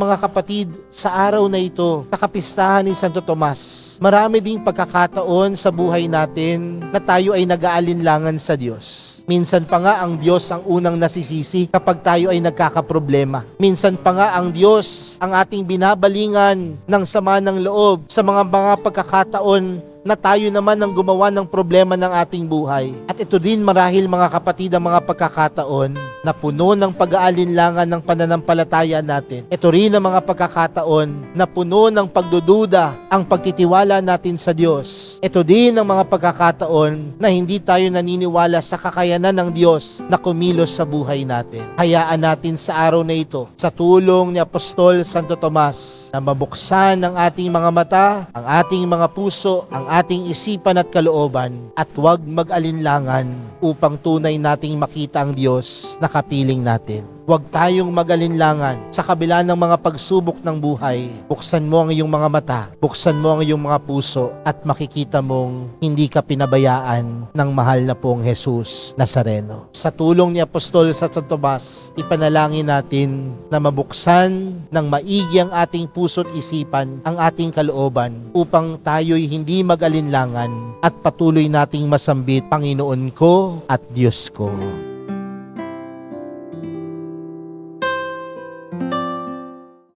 Mga kapatid, sa araw na ito, sa kapistahan ni Santo Tomas, marami ding pagkakataon sa buhay natin na tayo ay nag-aalinlangan sa Diyos. Minsan pa nga ang Diyos ang unang nasisisi kapag tayo ay nagkakaproblema. Minsan pa nga ang Diyos ang ating binabalingan ng sama ng loob sa mga pagkakataon na tayo naman ang gumawa ng problema ng ating buhay. At ito din marahil mga kapatid ang mga pagkakataon na puno ng pag-aalinlangan ng pananampalataya natin. Ito rin ang mga pagkakataon na puno ng pagdududa ang pagtitiwala natin sa Diyos. Ito din ang mga pagkakataon na hindi tayo naniniwala sa kakayanan ng Diyos na kumilos sa buhay natin. Hayaan natin sa araw na ito, sa tulong ni Apostol Santo Tomas, na mabuksan ang ating mga mata, ang ating mga puso, ang ating isipan at kalooban, at huwag mag-alinlangan upang tunay nating makita ang Diyos na kapiling natin. Huwag tayong mag-alinlangan sa kabila ng mga pagsubok ng buhay. Buksan mo ang iyong mga mata, buksan mo ang iyong mga puso, at makikita mong hindi ka pinabayaan ng mahal na pong Jesus Nazareno. Sa tulong ni Apostol Santo Tomas, ipanalangin natin na mabuksan ng maigi ang ating puso't isipan, ang ating kalooban, upang tayo'y hindi mag-alinlangan at patuloy nating masambit, Panginoon ko at Diyos ko.